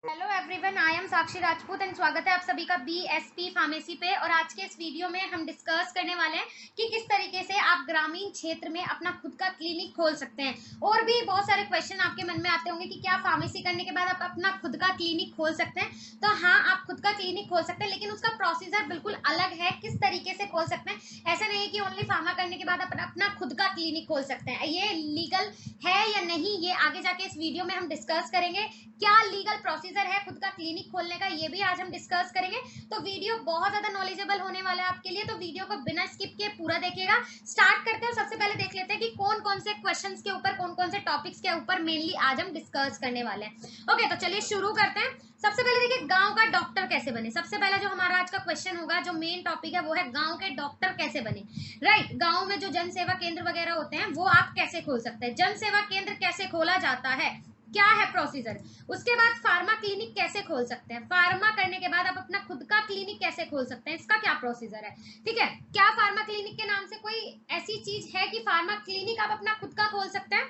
Hello everyone, I am Sakshi Rajput and स्वागत है आप सभी का बीएसपी फार्मेसी पे। और आज के इस वीडियो में हम डिस्कस करने वाले हैं कि किस तरीके से आप ग्रामीण क्षेत्र में अपना खुद का क्लिनिक खोल सकते हैं। और भी बहुत सारे क्वेश्चन आपके मन में आते होंगे कि क्या फार्मेसी करने के बाद आप अपना खुद का क्लिनिक खोल सकते हैं। तो हाँ, आप खुद का क्लिनिक खोल सकते हैं, लेकिन उसका प्रोसीजर बिल्कुल अलग है। किस तरीके से खोल सकते हैं, ऐसा नहीं है कि ओनली फार्मा करने के बाद आप अपना खुद का क्लिनिक खोल सकते हैं। ये लीगल है या नहीं, ये आगे जाके इस वीडियो में हम डिस्कस करेंगे। क्या लीगल प्रोसीजर है खुद का क्लिनिक खोलने का, ये भी आज हम डिस्कस करेंगे। तो वीडियो बहुत ज्यादा नॉलेजेबल होने वाला है आपके लिए, तो वीडियो को बिना स्किप किए पूरा देखिएगा। स्टार्ट करते हैं। सबसे पहले देख लेते हैं कि कौन कौन से क्वेश्चंस के ऊपर, कौन कौन से टॉपिक्स के ऊपर मेनली आज हम डिस्कस करने वाले हैं। ओके, तो चलिए शुरू करते हैं। सबसे पहले देखिए, गांव का डॉक्टर कैसे बने। सबसे पहला जो हमारा आज का क्वेश्चन होगा, जो मेन टॉपिक है, वो है गांव के डॉक्टर कैसे बने। राइट, गांव में जो जन सेवा केंद्र वगैरह होते हैं, वो आप कैसे खोल सकते हैं। जन सेवा केंद्र कैसे खोला जाता है, क्या है प्रोसीजर। उसके बाद फार्मा क्लिनिक कैसे खोल सकते हैं। फार्मा करने के बाद आप अपना खुद का क्लिनिक कैसे खोल सकते हैं, इसका क्या प्रोसीजर है। ठीक है, क्या फार्मा क्लिनिक के नाम से कोई ऐसी चीज है कि फार्मा क्लिनिक आप अपना खुद का खोल सकते हैं।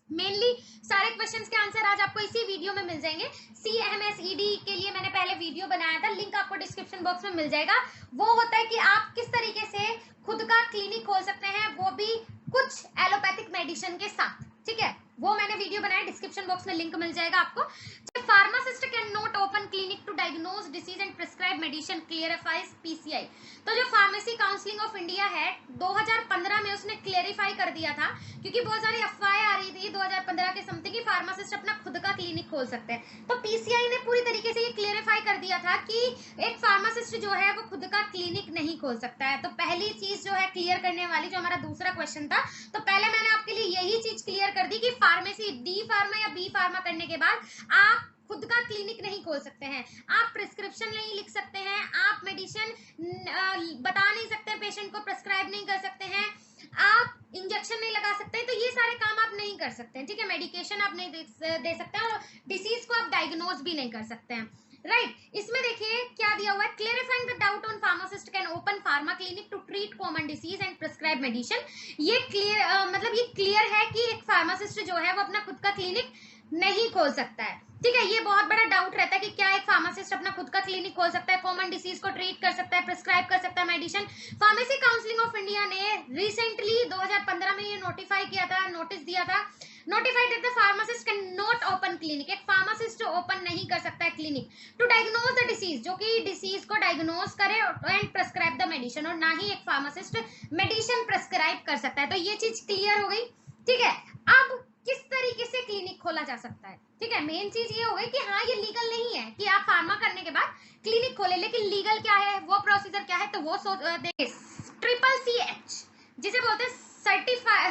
मेनली सारे क्वेश्चंस के आंसर आज आपको इसी वीडियो में मिल जाएंगे। CMSED के लिए मैंने पहले वीडियो बनाया था, लिंक आपको डिस्क्रिप्शन बॉक्स में मिल जाएगा। वो होता है कि आप किस तरीके से खुद का क्लिनिक खोल सकते हैं, वो भी कुछ एलोपैथिक मेडिसिन के साथ। ठीक है, वो मैंने वीडियो बनाया, डिस्क्रिप्शन बॉक्स में लिंक मिल जाएगा आपको। Pharmacist can not open clinic to diagnose disease and prescribe medicine, clarifies PCI। तो जो फार्मेसी काउंसिलिंग ऑफ इंडिया है, 2015 में उसने क्लियरिफाई कर दिया था, क्योंकि बहुत सारी अफवाहें आ रही थी 2015 के समथिंग की फार्मासिस्ट अपना खुद का क्लिनिक खोल सकते हैं। तो PCI ने पूरी तरीके से ये क्लियरिफाई कर दिया था कि एक फार्मासिस्ट जो है वो खुद का क्लिनिक नहीं खोल सकता है। तो पहली चीज जो है क्लियर करने वाली, जो हमारा दूसरा क्वेश्चन था, तो पहले मैंने आपके लिए यही चीज क्लियर कर दी कि फार्मेसी डी फार्मा या बी फार्मा करने के बाद आप खुद का क्लिनिक नहीं खोल सकते हैं। आप प्रिस्क्रिप्शन नहीं लिख सकते हैं, आप मेडिसिन बता नहीं सकते, पेशेंट को प्रिस्क्राइब नहीं कर सकते हैं, आप इंजेक्शन नहीं लगा सकते हैं। तो ये सारे काम आप नहीं कर सकते हैं। ठीक है, मेडिकेशन आप नहीं दे सकते हैं, और डिसीज को आप डायग्नोज भी नहीं कर सकते हैं। राइट, इसमें देखिए क्या दिया हुआ है, clarifying the doubt on pharmacist can open pharma clinic to treat common disease and prescribe medicine. ये क्लियर मतलब ये क्लियर है कि एक फार्मासिस्ट जो है वो अपना खुद का क्लिनिक नहीं खोल सकता है। ठीक है, ये बहुत बड़ा डाउट रहता है कि क्या एक फार्मासिस्ट अपना खुद का क्लिनिक खोल सकता है, कॉमन डिसीज को ट्रीट कर सकता है, प्रिस्क्राइब कर सकता है medicine. Pharmacy counselling of India ने रिसेंटली 2015 में ये नोटिफाई किया था, नोटिस दिया था, notified that the pharmacist can not open clinic. एक फार्मासिस्ट ओपन नहीं कर सकता है clinic to diagnose the disease, जो कि डिसीज को डायग्नोज करे एंड प्रिस्क्राइब द मेडिसिन, और ना ही एक फार्मासिस्ट मेडिसिन प्रिस्क्राइब कर सकता है। तो ये चीज क्लियर हो गई। ठीक है, अब किस तरीके से क्लिनिक खोला जा सकता है। ठीक है, मेन चीज ये हो गई कि हाँ, ये लीगल नहीं है कि आप फार्मा करने के बाद क्लिनिक खोले, लेकिन लीगल क्या है, वो प्रोसीजर क्या है, तो वो CCH जिसे बोलते हैं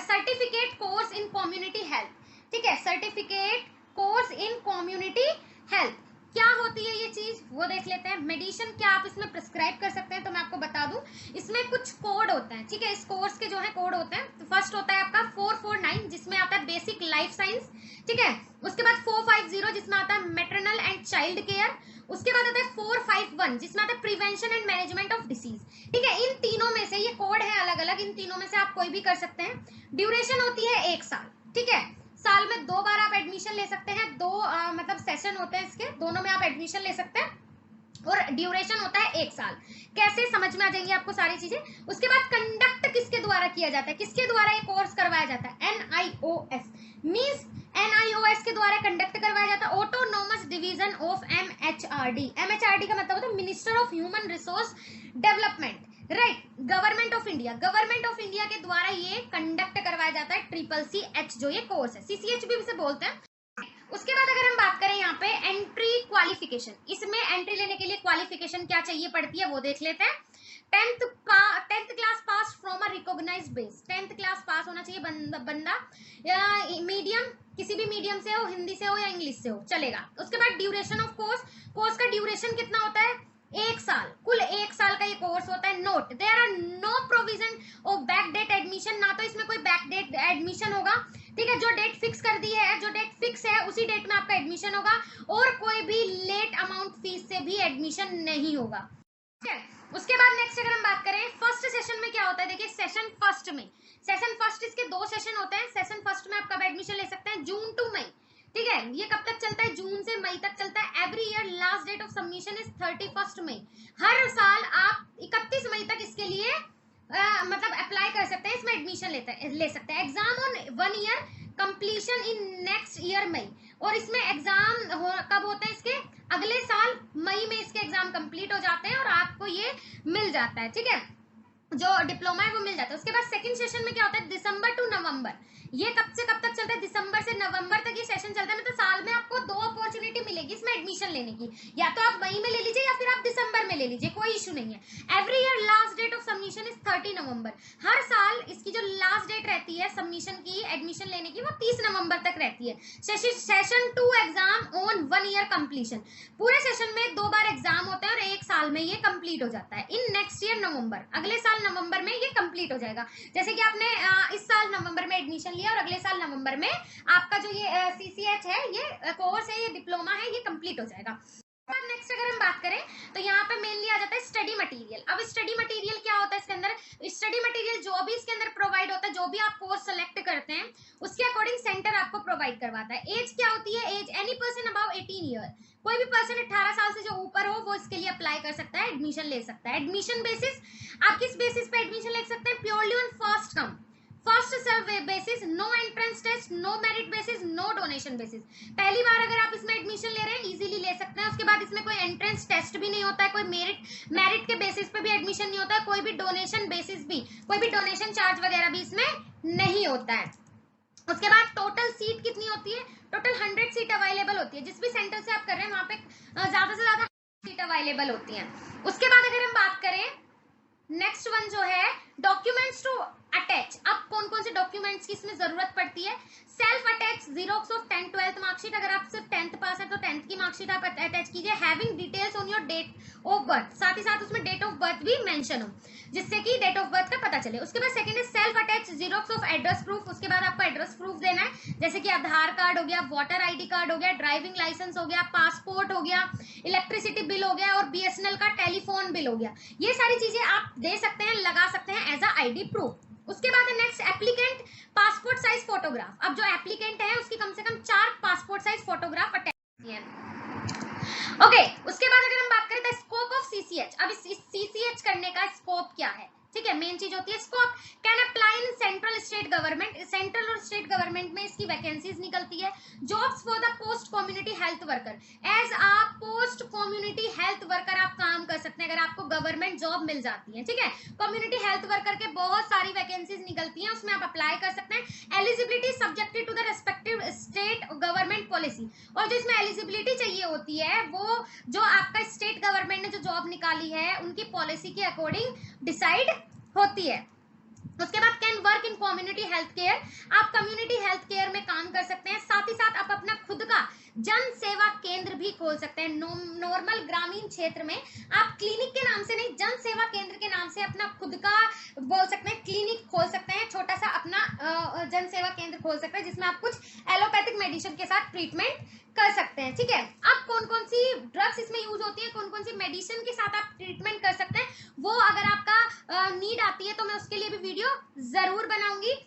certificate course in community health. ठीक है, certificate course in community health क्या होती है ये चीज, वो देख लेते हैं। मेडिसिन क्या आप इसमें प्रिस्क्राइब कर सकते हैं, तो मैं आपको बता दूं, इसमें कुछ कोड होते हैं। ठीक है, इस कोर्स के जो है कोड होते हैं। तो फर्स्ट होता है आपका 449, जिसमें आता है बेसिक लाइफ साइंस। ठीक है, उसके बाद 450 जिसमें आता है मैटरनल एंड चाइल्ड केयर। उसके बाद आता है 451 जिसमें आता है prevention and management of disease. ठीक है, इन तीनों में से, ये कोड है अलग अलग, इन तीनों में से आप कोई भी कर सकते हैं। ड्यूरेशन होती है 1 साल। ठीक है, साल में 2 बार आप एडमिशन ले सकते हैं, दो मतलब सेशन होते हैं इसके, दोनों में आप एडमिशन ले सकते हैं, और ड्यूरेशन होता है 1 साल। कैसे, समझ में आ जाएंगी आपको सारी चीजें। उसके बाद कंडक्ट किसके द्वारा किया जाता है, किसके द्वारा ये कोर्स करवाया जाता है, NIOS मींस NIOS के द्वारा कंडक्ट करवाया जाता है। Autonomous division of MHRD। MHRD का मतलब होता है minister of human resource development. Right, government of India, government of India के द्वारा ये कंडक्ट करवाया जाता है CCH जो ये कोर्स है, CCH भी इसे बोलते हैं। उसके बाद अगर हम बात करें यहाँ पे एंट्री क्वालिफिकेशन, इसमें एंट्री लेने के लिए क्वालिफिकेशन क्या चाहिए पड़ती है, वो देख लेते हैं। 10th class pass from a recognised base. 10th class pass होना चाहिए बंदा, या मीडियम, किसी भी मीडियम से हो, हिंदी से हो या इंग्लिश से हो, चलेगा। उसके बाद ड्यूरेशन ऑफ कोर्स, कोर्स का ड्यूरेशन कितना होता है, 1 साल, कुल 1 साल का ये कोर्स होता है। Note, there are no provision of back date admission, ना तो इसमें कोई बैक डेट एडमिशन होगा। ठीक है, जो डेट फिक्स कर दी है, जो डेट फिक्स है उसी डेट में आपका एडमिशन होगा, और कोई भी लेट अमाउंट फीस से भी एडमिशन नहीं होगा। ठीक है, उसके बाद नेक्स्ट अगर हम बात करें फर्स्ट सेशन में क्या होता है, देखिए सेशन फर्स्ट में, सेशन फर्स्ट इसके 2 सेशन होते हैं। सेशन फर्स्ट में आप कब एडमिशन ले सकते हैं, जून टू मई। ठीक है, ये कब तक चलता है, जून से मई तक चलता है। Every year last date of submission is 31 May. हर साल आप 31 मई तक इसके लिए मतलब अप्लाई कर सकते हैं, इसमें एडमिशन ले सकते हैं। Exam on 1 year completion in next year May, और इसमें एग्जाम कब होता है, इसके अगले साल मई में इसके एग्जाम कंप्लीट हो जाते हैं और आपको ये मिल जाता है। ठीक है, जो डिप्लोमा है वो मिल जाता है। उसके बाद सेकंड सेशन में क्या होता है, दिसंबर टू नवंबर। ये कब से कब तक चलता है, दिसंबर से नवंबर तक ये सेशन चलता है। मतलब साल में आपको 2 अपॉर्चुनिटी मिलेगी इसमें एडमिशन लेने की, या तो आप मई में ले लीजिए या फिर आप दिसंबर में ले लीजिए, कोई इशू नहीं है। Every year last date of submission is 30 November. हर साल इसकी जो लास्ट डेट रहती है सबमिशन की, एडमिशन लेने की, वो 30 नवंबर तक रहती है। Session 2 exam on 1 year completion. पूरे सेशन में 2 बार एग्जाम होते हैं और 1 साल में ये कंप्लीट हो जाता है। इन नेक्स्ट ईयर नवंबर, अगले साल नवंबर में ये कंप्लीट हो जाएगा। जैसे कि आपने इस साल नवंबर में एडमिशन लिया और अगले साल नवंबर में आपका जो ये सीसीएच है, ये कोर्स है, ये डिप्लोमा है, ये कंप्लीट हो जाएगा। नेक्स्ट अगर हम बात करें तो यहाँ पे मेनली आ जाता है स्टडी मटेरियल। अब स्टडी मटेरियल क्या होता है इसके अंदर, स्टडी मटेरियल जो भी इसके अंदर प्रोवाइड होता है, जो भी आप कोर्स सेलेक्ट करते हैं उसके अकॉर्डिंग सेंटर आपको प्रोवाइड करवाता है। एज क्या होती है, age any person above 18 year, कोई भी पर्सन 18 साल से जो ऊपर हो वो इसके लिए अप्लाई कर सकता है, एडमिशन ले सकता है। एडमिशन बेसिस, आप किस बेसिस पे एडमिशन ले सकते हैं, purely on first come first serve basis, no entrance test, no merit basis, no donation basis. पहली बार अगर आप इसमें एडमिशन ले रहे हैं इजीली ले सकते हैं। उसके बाद इसमें कोई एंट्रेंस टेस्ट भी नहीं होता है, कोई मेरिट के बेसिस पे भी एडमिशन नहीं होता है, कोई भी डोनेशन बेसिस भी, कोई भी डोनेशन चार्ज वगैरह भी इसमें नहीं होता है। उसके बाद टोटल सीट कितनी होती है, टोटल 100 सीट अवेलेबल होती है। जिस भी सेंटर से आप कर रहे हैं वहां पे ज्यादा से ज्यादा सीट अवेलेबल होती है। उसके बाद अगर हम बात करें नेक्स्ट वन जो है डॉक्यूमेंट्स टू अटैच। अब कौन कौन से डॉक्यूमेंट्स की इसमें जरूरत पड़ती है, self attach xerox of 10th 12th marksheet, अगर आप सिर्फ 10th पास है तो 10th की मार्कशीट आप अटैच कीजिए। Having details on your date of birth, साथ ही साथ उसमें डेट ऑफ बर्थ भी मेंशन हो जिससे कि डेट ऑफ बर्थ का पता चले। उसके बाद सेकंड है self attach xerox of address proof. उसके बाद आपको एड्रेस प्रूफ देना है, जैसे कि आधार कार्ड हो गया, वोटर आईडी कार्ड हो गया, ड्राइविंग लाइसेंस हो गया, पासपोर्ट हो गया, इलेक्ट्रिसिटी बिल हो गया और बीएसएनएल का टेलीफोन बिल हो गया। ये सारी चीजें आप दे सकते हैं, लगा सकते हैं एज अ आईडी प्रूफ। उसके बाद next applicant passport size photograph. अब जो एप्लीकेंट है उसकी कम से कम 4 पासपोर्ट साइज फोटोग्राफ अटैच है। ओके, उसके बाद अगर हम बात करें द स्कोप ऑफ सीसीएच। अब इस सीसीएच करने का स्कोप क्या है, ठीक है, मेन चीज होती है scope. Can apply in central state government, central और स्टेट गवर्नमेंट में इसकी वैकेंसीज निकलती है। Jobs for the post community health worker, as आप पोस्ट कम्युनिटी हेल्थ वर्कर आप काम कर सकते हैं अगर आपको गवर्नमेंट जॉब मिल जाती है। ठीक है, कम्युनिटी हेल्थ वर्कर के बहुत सारी वैकेंसीज निकलती हैं, उसमें आप अप्लाई कर सकते हैं। Eligibility subjected to the respective state government policy, और जो इसमें एलिजिबिलिटी चाहिए होती है वो जो आपका स्टेट गवर्नमेंट ने जो जॉब निकाली है उनकी पॉलिसी के अकॉर्डिंग डिसाइड होती है। उसके बाद can work in community health care, आप कम्युनिटी हेल्थ केयर में काम कर सकते हैं। साथ ही साथ आप अपना खुद का जन सेवा केंद्र भी खोल सकते हैं। नॉर्मल ग्रामीण क्षेत्र में आप क्लिनिक के नाम से नहीं, जन सेवा केंद्र के नाम से अपना खुद का बोल सकते हैं क्लिनिक खोल सकते हैं, छोटा सा अपना जन सेवा केंद्र खोल सकते हैं जिसमें आप कुछ एलोपैथिक मेडिसिन के साथ ट्रीटमेंट कर सकते हैं। ठीक है, अब कौन कौन सी ड्रग्स इसमें यूज होती है, कौन कौन सी मेडिसिन के साथ आप ट्रीटमेंट कर सकते हैं, वो अगर आपका नीड आती है तो मैं उसके लिए भी वीडियो जरूर बनाऊंगी।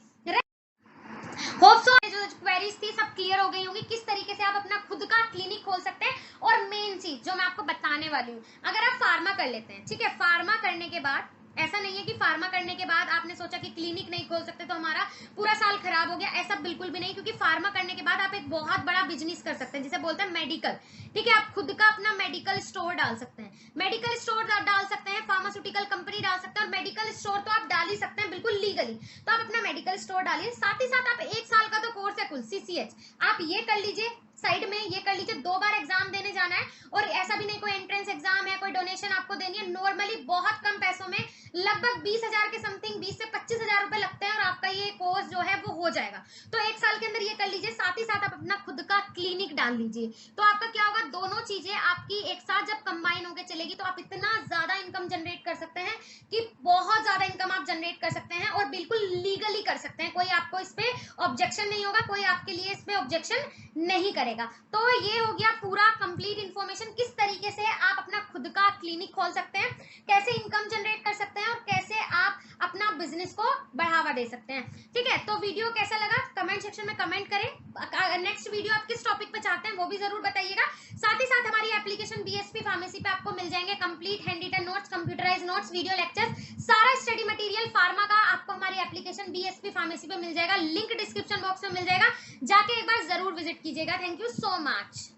होप सो जो क्वेरीज थी सब क्लियर हो गई होंगी, किस तरीके से आप अपना खुद का क्लिनिक खोल सकते हैं। और मेन चीज जो मैं आपको बताने वाली हूँ, अगर आप फार्मा कर लेते हैं, ठीक है, फार्मा करने के बाद ऐसा नहीं है कि फार्मा करने के बाद आपने सोचा कि क्लिनिक नहीं खोल सकते तो हमारा पूरा साल खराब हो गया, ऐसा बिल्कुल भी नहीं। क्योंकि फार्मा करने के बाद आप एक बहुत बड़ा बिजनेस कर सकते हैं जिसे बोलते हैं मेडिकल। ठीक है, आप खुद का अपना मेडिकल स्टोर डाल सकते हैं, मेडिकल स्टोर डाल सकते हैं, फार्मास्यूटिकल कंपनी डाल सकते हैं, और मेडिकल स्टोर तो आप डाल ही सकते हैं बिल्कुल लीगली। तो आप अपना मेडिकल स्टोर डालिए, साथ ही साथ आप 1 साल का तो कोर्स है कुल सीसीएच, आप ये कर लीजिए साइड में, ये कर लीजिए। 2 बार एग्जाम देने जाना है, और ऐसा भी नहीं कोई एंट्रेंस एग्जाम है, कोई डोनेशन आपको देनी है। नॉर्मली बहुत कम पैसों में लगभग 20,000 के समथिंग 20 से 25,000 रुपए लगते हैं और आपका ये कोर्स जो है वो हो जाएगा। तो 1 साल के अंदर ये कर लीजिए, साथ ही साथ आप अपना खुद का क्लिनिक डाल लीजिए। तो आपका क्या होगा, दोनों चीजें आपकी एक साथ जब कंबाइन होकर चलेगी तो आप इतना ज्यादा इनकम जनरेट कर सकते हैं कि बहुत ज्यादा इनकम आप जनरेट कर सकते हैं, और बिल्कुल लीगली कर सकते हैं। कोई आपको इस पे ऑब्जेक्शन नहीं होगा, कोई आपके लिए इस पे ऑब्जेक्शन नहीं करेगा। तो ये हो गया पूरा कंप्लीट इन्फॉर्मेशन, किस तरीके से आप अपना खुद का क्लिनिक खोल सकते हैं, कैसे इनकम जनरेट कर सकते हैं और कैसे आप अपना बिजनेस बिजनेस को बढ़ावा दे सकते हैं। ठीक है, तो वीडियो कैसा लगा कमेंट सेक्शन में कमेंट करें। नेक्स्ट वीडियो आप किस टॉपिक पे चाहते हैं वो भी जरूर बताइएगा। साथ ही साथ हमारी एप्लीकेशन बीएसपी फार्मेसी पे आपको मिल जाएंगे complete handwritten notes, computerise notes, video lectures, सारा स्टडी मटेरियल फार्मा का आपको हमारी एप्लीकेशन बीएसपी फार्मेसी पे मिल जाएगा। लिंक डिस्क्रिप्शन बॉक्स में मिल जाएगा, जाके एक बार जरूर विजिट कीजिएगा। Thank you so much.